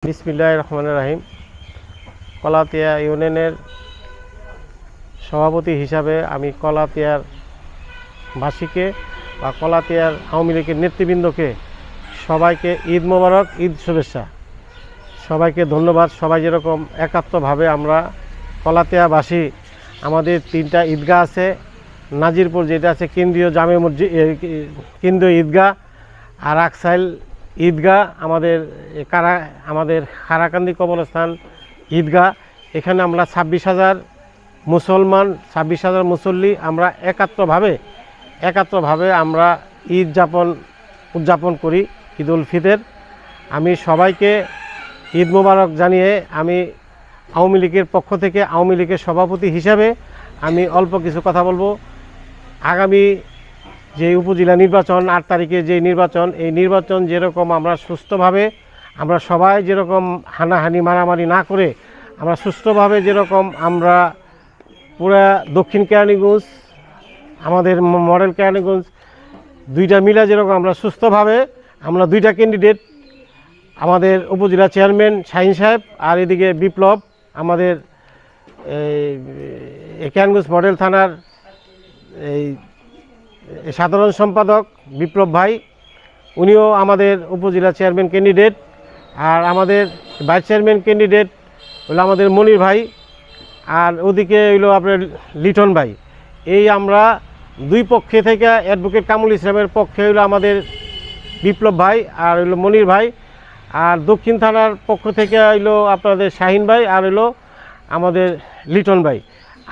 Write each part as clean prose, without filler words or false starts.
বিসমিল্লাহির রহমানির রহিম। কলাতিয়া ইউনিয়নের সভাপতি হিসাবে আমি কলাতিয়ার বাসীকে বা কলাতিয়ার আওয়ামী লীগের নেতৃবৃন্দকে সবাইকে ঈদ মোবারক, ঈদ শুভেচ্ছা। সবাইকে ধন্যবাদ। সবাই যেরকম একাত্মভাবে আমরা কলাতিয়াবাসী, আমাদের 3টা ঈদগাহ আছে। নাজিরপুর যেটা আছে কেন্দ্রীয় জামে মসজিদ, কেন্দ্রীয় ঈদগাহ, আর আকসাইল ঈদগাহ, আমাদের খারাকান্দি কবরস্থান ঈদগাহ। এখানে আমরা 26,000 মুসলমান, 26,000 মুসল্লি আমরা একাত্রভাবে আমরা উদযাপন করি, ঈদ উল ফিতর। আমি সবাইকে ঈদ মোবারক জানিয়ে আমি আওয়ামী লীগের পক্ষ থেকে, আওয়ামী লীগের সভাপতি হিসাবে আমি অল্প কিছু কথা বলবো। আগামী যে উপজেলা নির্বাচন, 8 তারিখে যে নির্বাচন, এই নির্বাচন যেরকম আমরা সুস্থভাবে, আমরা সবাই যেরকম হানাহানি মারামারি না করে আমরা সুস্থভাবে, যেরকম আমরা পুরা দক্ষিণ কেরানীগঞ্জ, আমাদের মডেল কেরানীগঞ্জ 2টা মিলা যেরকম আমরা সুস্থভাবে, আমরা 2টা ক্যান্ডিডেট, আমাদের উপজেলা চেয়ারম্যান শাহিন সাহেব আর এদিকে বিপ্লব, আমাদের এই কেরানীগঞ্জ মডেল থানার এই সাধারণ সম্পাদক বিপ্লব ভাই, উনিও আমাদের উপজেলা চেয়ারম্যান ক্যান্ডিডেট। আর আমাদের ভাইস চেয়ারম্যান ক্যান্ডিডেট হলো আমাদের মনির ভাই, আর ওদিকে হইলো আপনার লিটন ভাই। এই আমরা 2 পক্ষে থেকে, অ্যাডভোকেট কামরুল ইসলামের পক্ষে হইলো আমাদের বিপ্লব ভাই আর হইলো মনির ভাই, আর দক্ষিণ থানার পক্ষ থেকে হইলো আপনাদের শাহিন ভাই আর হইলো আমাদের লিটন ভাই।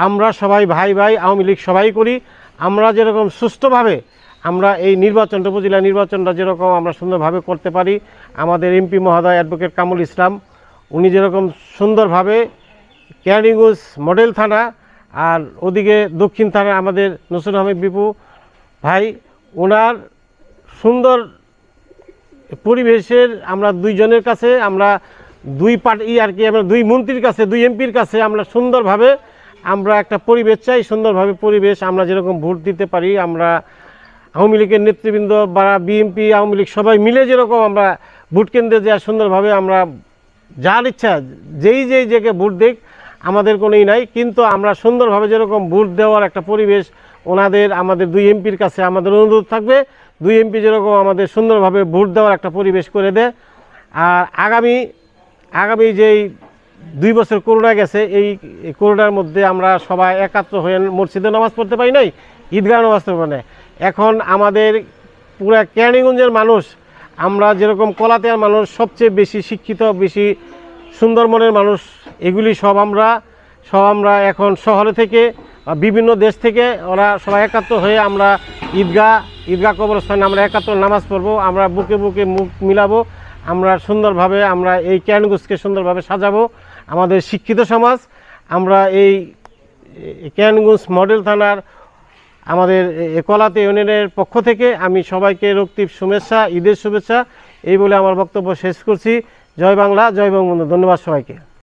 আমরা সবাই ভাই আওয়ামী লীগ সবাই করি। আমরা যেরকম সুষ্ঠুভাবে আমরা এই নির্বাচনটা, উপজেলা নির্বাচনটা যেরকম আমরা সুন্দরভাবে করতে পারি, আমাদের এমপি মহোদয় অ্যাডভোকেট কামরুল ইসলাম উনি যেরকম সুন্দরভাবে কেরানীগঞ্জ মডেল থানা আর ওদিকে দক্ষিণ থানা আমাদের নসরুল আহমেদ বিপু ভাই, ওনার সুন্দর পরিবেশের আমরা 2 জনের কাছে, আমরা 2 পার্টি আর কি, আমরা 2 মন্ত্রীর কাছে, 2 এমপির কাছে আমরা সুন্দরভাবে আমরা একটা পরিবেশ চাই। সুন্দরভাবে পরিবেশ আমরা যেরকম ভোট দিতে পারি, আমরা আওয়ামী লীগের নেতৃবৃন্দ বা বিএনপি আওয়ামী লীগ সবাই মিলে যেরকম আমরা ভোট কেন্দ্রে যাই, সুন্দরভাবে আমরা যার ইচ্ছা যেই জায়গায় ভোট দিক, আমাদের কোনোই নাই, কিন্তু আমরা সুন্দরভাবে যেরকম ভোট দেওয়ার একটা পরিবেশ আমাদের 2 এমপির কাছে আমাদের অনুরোধ থাকবে, 2 এমপি যেরকম আমাদের সুন্দরভাবে ভোট দেওয়ার একটা পরিবেশ করে দেয়। আর আগামী যেই 2 বছর করোনা গেছে, এই করোনার মধ্যে আমরা সবাই একাত্র হয়ে মসজিদে নামাজ পড়তে পারি নাই, ঈদগাহ নামাজ পড়তে পারি নাই। এখন আমাদের পুরা কেরানীগঞ্জের মানুষ, আমরা যেরকম কলাতিয়ার মানুষ সবচেয়ে বেশি শিক্ষিত, বেশি সুন্দর মনের মানুষ, এগুলি সব আমরা এখন শহরে থেকে বিভিন্ন দেশ থেকে ওরা সবাই একাত্র হয়ে আমরা ঈদগাহ কবরস্থানে আমরা একাত্র নামাজ পড়বো, আমরা বুকে বুকে মুখ মিলাবো, আমরা সুন্দরভাবে আমরা এই কেরানীগঞ্জকে সুন্দরভাবে সাজাবো। আমাদের শিক্ষিত সমাজ, আমরা এই কেরানীগঞ্জ মডেল থানার আমাদের কলাতিয়া ইউনিয়নের পক্ষ থেকে আমি সবাইকে রক্তিম শুভেচ্ছা, ঈদের শুভেচ্ছা এই বলে আমার বক্তব্য শেষ করছি। জয় বাংলা, জয় বঙ্গবন্ধু। ধন্যবাদ সবাইকে।